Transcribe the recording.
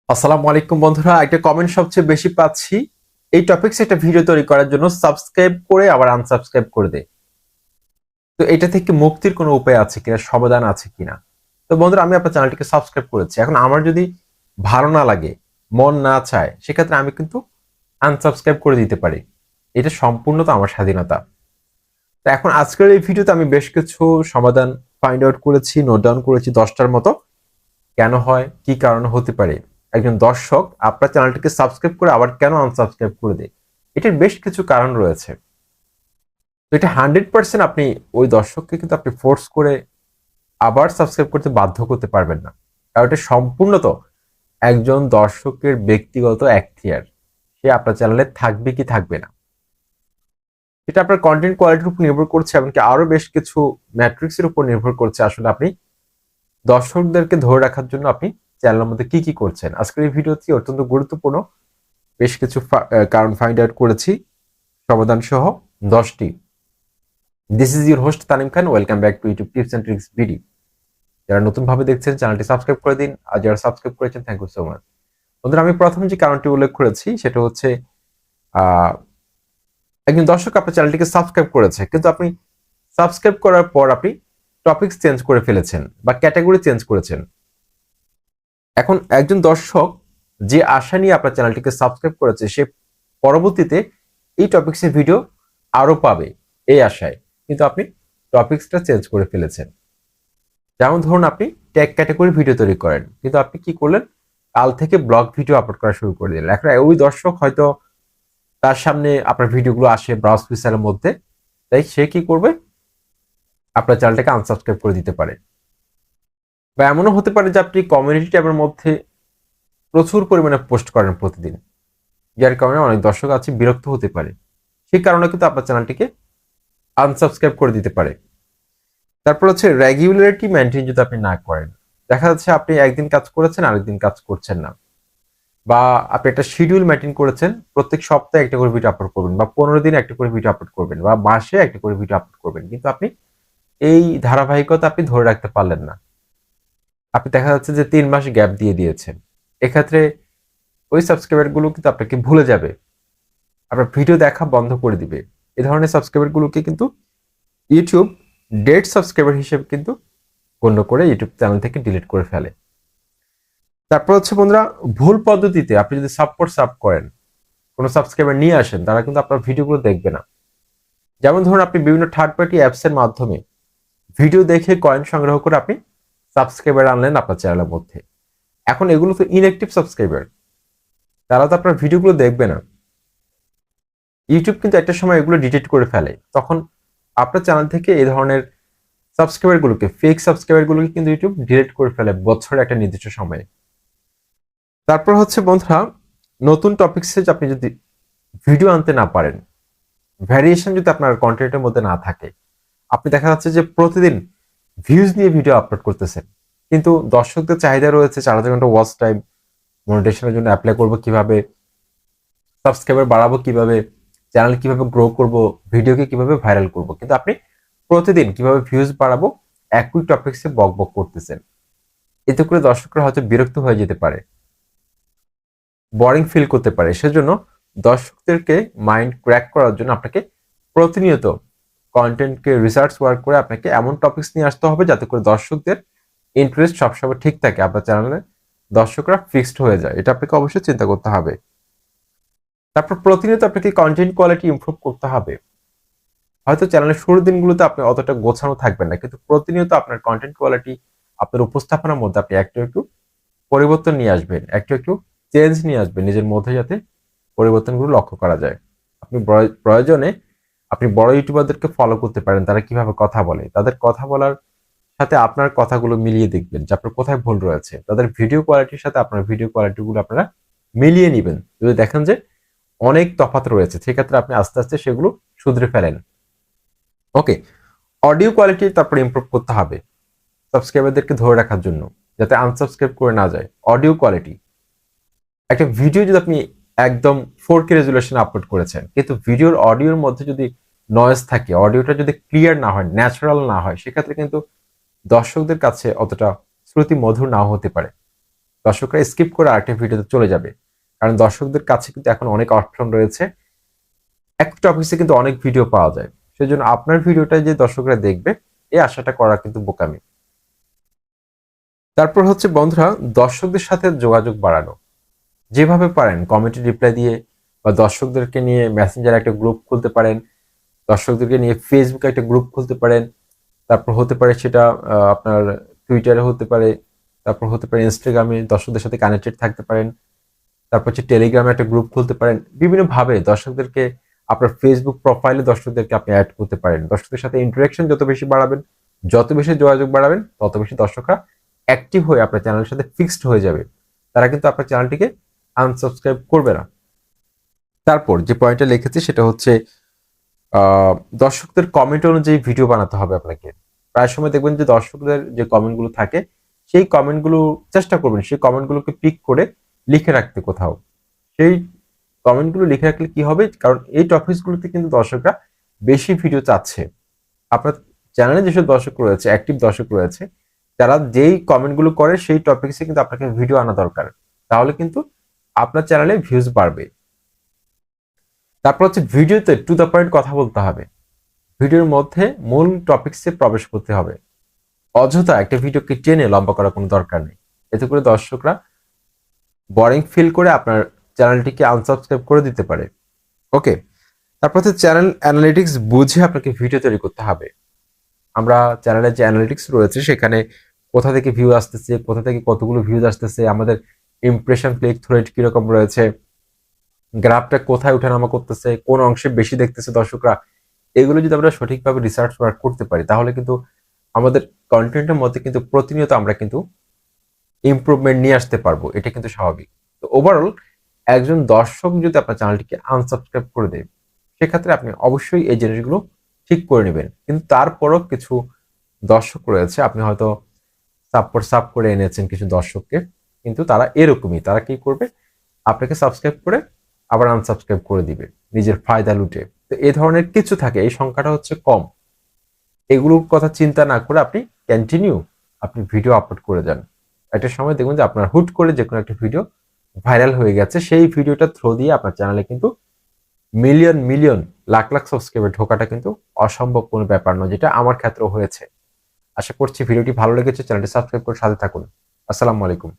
আসসালামু আলাইকুম বন্ধুরা, একটা কমেন্ট সবচেয়ে বেশি পাচ্ছি এই টপিকস একটা ভিডিও তৈরি করার জন্য সাবস্ক্রাইব করে আবার আনসাবস্ক্রাইব করে দে। তো এটা থেকে মুক্তির কোনো উপায় আছে কিনা, সমাধান আছে কিনা? তো বন্ধুরা, আমি আপনার চ্যানেলটিকে সাবস্ক্রাইব করেছি। এখন আমার যদি ভালো না লাগে, মন না চায়, সেক্ষেত্রে আমি কিন্তু আনসাবস্ক্রাইব করে দিতে পারি। এটা সম্পূর্ণ তো আমার স্বাধীনতা। তো এখন আজকের এই ভিডিওতে আমি বেশ কিছু সমাধান ফাইন্ড আউট করেছি, নোট ডাউন করেছি 10টার মতো। কেন হয়, কি কারণে হতে পারে একজন দর্শক আপনার চ্যানেলটিকে সাবস্ক্রাইব করে আবার কেন আনসাবস্ক্রাইব করে দেয়, এটার বেশ কিছু কারণ রয়েছে। তো এটা 100% আপনি ওই দর্শককে কিন্তু আপনি ফোর্স করে আবার সাবস্ক্রাইব করতে বাধ্য করতে পারবেন না, কারণ এটা সম্পূর্ণ তো একজন দর্শকের ব্যক্তিগত এখতিয়ার। সে আপনার চ্যানেলে থাকবে কি থাকবে না, এটা আপনার কন্টেন্ট কোয়ালিটির উপর নির্ভর করছে, এমনকি আরো বেশ কিছু ম্যাট্রিক্সের উপর নির্ভর করছে। আসলে আপনি দর্শকদেরকে ধরে রাখার জন্য আপনি চ্যানেলের মধ্যে কি কি করছেন। আজকের এই ভিডিওটি অত্যন্ত গুরুত্বপূর্ণ, বেশ কিছু কারণ ফাইন্ড আউট করেছি সমাধান সহ 10টি। This is your host Tanim Khan, welcome back to YouTube tips and tricks video. যারা নতুন ভাবে দেখছেন চ্যানেলটি সাবস্ক্রাইব করে দিন, আর যারা সাবস্ক্রাইব করেছেন থ্যাংক ইউ সো মাচ। বন্ধুরা, আমি প্রথম যে কারণটি উল্লেখ করেছি সেটা হচ্ছে আহ, একজন দর্শক আপনার চ্যানেলটিকে সাবস্ক্রাইব করেছে, কিন্তু আপনি সাবস্ক্রাইব করার পর আপনি টপিকস চেঞ্জ করে ফেলেছেন বা ক্যাটাগরি চেঞ্জ করেছেন। এখন একজন দর্শক যে আশা নিয়ে আপনার চ্যানেলটিকে সাবস্ক্রাইব করেছে, সে পরবর্তীতে এই টপিক্সের ভিডিও আরো পাবে এই আশায়, কিন্তু আপনি টপিক্সটা চেঞ্জ করে ফেলেছেন। যেমন ধরুন, আপনি ট্যাগ ক্যাটাগরি ভিডিও তৈরি করেন, কিন্তু আপনি কি করলেন, কাল থেকে ব্লগ ভিডিও আপলোড করা শুরু করে দিলেন। এখন ওই দর্শক হয়তো তার সামনে আপনার ভিডিওগুলো আসে ব্রাউজ ফিচারের মধ্যে, তাই সে কি করবে, আপনার চ্যানেলটাকে আনসাবস্ক্রাইব করে দিতে পারে। বা এমনও হতে পারে যে আপনি কমিউনিটি ট্যাবের মধ্যে প্রচুর পরিমাণে পোস্ট করেন প্রতিদিন, যার কারণে অনেক দর্শক আছে বিরক্ত হতে পারে, সেই কারণে কিন্তু আপনার চ্যানেলটিকে আনসাবস্ক্রাইব করে দিতে পারে। তারপর হচ্ছে রেগুলারিটি মেনটেন যদি আপনি না করেন, দেখা যাচ্ছে আপনি একদিন কাজ করেছেন আরেকদিন কাজ করছেন না, বা আপনি একটা শিডিউল মেনটেন করেছেন, প্রত্যেক সপ্তাহে একটা করে ভিডিও আপলোড করবেন, বা 15 দিনে একটা করে ভিডিও আপলোড করবেন, বা মাসে একটা করে ভিডিও আপলোড করবেন, কিন্তু আপনি এই ধারাবাহিকতা আপনি ধরে রাখতে পারলেন না। আপনি দেখা যাচ্ছে যে 3 মাস গ্যাপ দিয়ে দিয়েছেন, এক্ষেত্রে ওই সাবস্ক্রাইবার গুলো কিন্তু আপনাকে ভুলে যাবে, আপনার ভিডিও দেখা বন্ধ করে দিবে। এই ধরনের সাবস্ক্রাইবার গুলোকে কিন্তু ইউটিউব ডেড সাবস্ক্রাইবার হিসেবে কিন্তু গণ্য করে ইউটিউব চ্যানেল থেকে ডিলিট করে ফেলে। তারপর হচ্ছে বন্ধুরা, ভুল পদ্ধতিতে আপনি যদি সাপোর্ট সাব করেন, কোনো সাবস্ক্রাইবার নিয়ে আসেন, তারা কিন্তু আপনার ভিডিওগুলো দেখবে না। যেমন ধরুন, আপনি বিভিন্ন থার্ড পার্টি অ্যাপস এর মাধ্যমে ভিডিও দেখে কয়েন সংগ্রহ করে আপনি সাবস্ক্রাইবার আনলেন আপনার চ্যানেলের মধ্যে। এখন এগুলো তো ইনঅ্যাক্টিভ সাবস্ক্রাইবার, তারা তো আপনার ভিডিওগুলো দেখবে না। ইউটিউব কিন্তু একটা সময় এগুলো ডিলিট করে ফেলে, তখন আপনার চ্যানেল থেকে এই ধরনের সাবস্ক্রাইবার গুলোকে, ফেক সাবস্ক্রাইবার গুলোকে কিন্তু ইউটিউব ডিলিট করে ফেলে বছরের একটা নির্দিষ্ট সময়ে। তারপর হচ্ছে বন্ধুরা, নতুন টপিকসে আপনি যদি ভিডিও আনতে না পারেন, ভ্যারিয়েশন যদি আপনার কন্টেন্টের মধ্যে না থাকে, আপনি দেখা যাচ্ছে যে প্রতিদিন ভিউজ নিয়ে ভিডিও আপলোড করতেছেন, কিন্তু দর্শকদের চাহিদা রয়েছে 4,000 ঘন্টা ওয়াচ টাইম, মনিটাইজেশনের জন্য অ্যাপ্লাই করব কিভাবে, সাবস্ক্রাইবার বাড়াবো কিভাবে, চ্যানেল কিভাবে গ্রো করব, ভিডিওকে কিভাবে ভাইরাল করব, কিন্তু আপনি প্রতিদিন কিভাবে ভিউজ বাড়াবো একই টপিকসে বক বক করতেছেন। এতে করে দর্শকরা হয়তো বিরক্ত হয়ে যেতে পারে, বোরিং ফিল করতে পারে। সেজন্য দর্শকদেরকে মাইন্ড ক্র্যাক করার জন্য আপনাকে প্রতিনিয়ত কন্টেন্টকে রিসার্চ ওয়ার্ক করে আপনাকে এমন টপিকস নিয়ে আসতে হবে যাতে করে দর্শকদের ইন্টারেস্ট সবসময় ঠিক থাকে, আপনার চ্যানেলে দর্শকরা ফিক্সড হয়ে যায়। এটা আপনাকে অবশ্যই চিন্তা করতে হবে। তারপর প্রতিনিয়ত আপনাকে কন্টেন্ট কোয়ালিটি ইমপ্রুভ করতে হবে। হয়তো চ্যানেলের শুরুর দিনগুলোতে আপনি অতটা গোছানো থাকবেন না, কিন্তু প্রতিনিয়ত আপনার কন্টেন্ট কোয়ালিটি, আপনার উপস্থাপনার মধ্যে আপনি একটু একটু পরিবর্তন নিয়ে আসবেন, একটু একটু চেঞ্জ নিয়ে আসবেন নিজের মধ্যে, যাতে পরিবর্তনগুলো লক্ষ্য করা যায়। আপনি প্রয়োজনে আপনি বড় ইউটিউবারদেরকে ফলো করতে পারেন, তারা কিভাবে কথা বলে, তাদের কথা বলার সাথে আপনার কথাগুলো মিলিয়ে দেখবেন যে আপনার কোথায় ভুল রয়েছে। তাদের ভিডিও কোয়ালিটির সাথে আপনার ভিডিও কোয়ালিটিগুলো আপনারা মিলিয়ে নেবেন। যদি দেখেন যে অনেক তফাৎ রয়েছে, সেক্ষেত্রে আপনি আস্তে আস্তে সেগুলো শুধরে ফেলেন। ওকে, অডিও কোয়ালিটি তারপর ইমপ্রুভ করতে হবে সাবস্ক্রাইবারদেরকে ধরে রাখার জন্য, যাতে আনসাবস্ক্রাইব করে না যায়। অডিও কোয়ালিটি, একটা ভিডিও যদি আপনি একদম 4K রেজুলেশন আপলোড করেছেন, কিন্তু ভিডিওর অডিওর মধ্যে যদি নয়েজ থাকে, অডিওটা যদি ক্লিয়ার না হয়, ন্যাচারাল না হয়, সেক্ষেত্রে কিন্তু দর্শকদের কাছে অতটা শ্রুতি মধুর নাও হতে পারে। দর্শকরা স্কিপ করে আরেকটা ভিডিওতে চলে যাবে, কারণ দর্শকদের কাছে কিন্তু এখন অনেক অপশন রয়েছে, একটা টপিক্সে কিন্তু অনেক ভিডিও পাওয়া যায়। সেজন্য আপনার ভিডিওটা যে দর্শকরা দেখবে এই আশাটা করা কিন্তু বোকামি। তারপর হচ্ছে বন্ধুরা, দর্শকদের সাথে যোগাযোগ বাড়ানো। যেভাবে পারেন কমেন্টে রিপ্লাই দিয়ে, বা দর্শকদেরকে নিয়ে মেসেঞ্জারে একটা গ্রুপ খুলতে পারেন, দর্শকদেরকে নিয়ে ফেসবুকে একটা গ্রুপ খুলতে পারেন। তারপর হতে পারে সেটা আপনার টুইটারে হতে পারে, তারপর হতে পারে ইনস্টাগ্রামে দর্শকদের সাথে কানেক্টেড থাকতে পারেন, তারপর হচ্ছে টেলিগ্রামে একটা গ্রুপ খুলতে পারেন। বিভিন্নভাবে দর্শকদেরকে আপনার ফেসবুক প্রোফাইলে দর্শকদেরকে আপনি অ্যাড করতে পারেন। দর্শকদের সাথে ইন্টারাকশন যত বেশি বাড়াবেন, যত বেশি যোগাযোগ বাড়াবেন, তত বেশি দর্শকরা অ্যাক্টিভ হয়ে আপনার চ্যানেলের সাথে ফিক্সড হয়ে যাবে। তারা কিন্তু আপনার চ্যানেলটিকে আনসাবস্ক্রাইব করবে না। তারপর যে পয়েন্টটা লিখেছি সেটা হচ্ছে দর্শকদের কমেন্ট অনুযায়ী ভিডিও বানাতে হবে আপনাকে। প্রায় সময় দেখবেন যে দর্শকদের যে কমেন্টগুলো থাকে, সেই কমেন্টগুলো চেষ্টা করবেন সেই কমেন্টগুলোকে পিক করে লিখে রাখতে কোথাও। সেই কমেন্টগুলো লিখে রাখলে কি হবে, কারণ এই টপিকসগুলোতে কিন্তু দর্শকরা বেশি ভিডিও চাচ্ছে। আপনার চ্যানেলে যেসব দর্শক রয়েছে, অ্যাক্টিভ দর্শক রয়েছে, তারা যেই কমেন্টগুলো করে সেই টপিকসে কিন্তু আপনাকে ভিডিও আনা দরকার। তাহলে কিন্তু আপনার চ্যানেলে ভিউজ বাড়বে। তারপর হচ্ছে ভিডিওতে টু দ্য পয়েন্ট কথা বলতে হবে। ভিডিওর মধ্যে মূল টপিকসে প্রবেশ করতে হবে। অযথা একটা ভিডিওকে টেনে লম্বা করার কোনো দরকার নেই। এতে করে দর্শকরা বোরিং ফিল করে আপনার চ্যানেলটিকে আনসাবস্ক্রাইব করে দিতে পারে। ওকে, তারপর হচ্ছে চ্যানেল অ্যানালিটিক্স বুঝে আপনাকে ভিডিও তৈরি করতে হবে। আমরা চ্যানেলের যে অ্যানালিটিক্স রয়েছে সেখানে কোথা থেকে ভিউ আসতেছে, কোথা থেকে কতগুলো ভিউজ আসতেছে, আমাদের ইমপ্রেশন ক্লিক থ্রু রেট কিরকম রয়েছে, গ্রাফটা কোথায় ওঠানামা করতেছে, কোন অংশে বেশি দেখতেছে দর্শকরা, এগুলো যদি আমরা সঠিকভাবে রিসার্চ ওয়ার্ক করতে পারি তাহলে কিন্তু আমাদের কন্টেন্টের মধ্যে কিন্তু প্রতিনিয়ত আমরা কিন্তু ইমপ্রুভমেন্ট নিয়ে আসতে পারবো। এটা কিন্তু স্বাভাবিক। তো ওভারঅল একজন দর্শক যদি আপনার চ্যানেলটিকে আনসাবস্ক্রাইব করে দেয়, সেক্ষেত্রে আপনি অবশ্যই এই জিনিসগুলো ঠিক করে নেবেন। কিন্তু তারপরও কিছু দর্শক রয়েছে, আপনি হয়তো সাব করে এনেছেন কিছু দর্শককে, কিন্তু তারা এরকমই, তারা কি করবে, আপনাকে সাবস্ক্রাইব করে আবার আনসাবস্ক্রাইব করে দিবে নিজের ফায়দা লুটে। তো এই ধরনের কিছু থাকে, এই সংখ্যাটা হচ্ছে কম। এগুলোর কথা চিন্তা না করে আপনি ভিডিও আপলোড করে যান। একটা সময় দেখবেন যে আপনার হুট করে যে কোনো একটা ভিডিও ভাইরাল হয়ে গেছে, সেই ভিডিওটা থ্রো দিয়ে আপনার চ্যানেলে কিন্তু million million lakh lakh subscriber ঢোকাটা কিন্তু অসম্ভব কোনো ব্যাপার নয়, যেটা আমার ক্ষেত্রেও হয়েছে। আশা করছি ভিডিওটি ভালো লেগেছে। চ্যানেলটি সাবস্ক্রাইব করে সাথে থাকুন। আসসালামু আলাইকুম।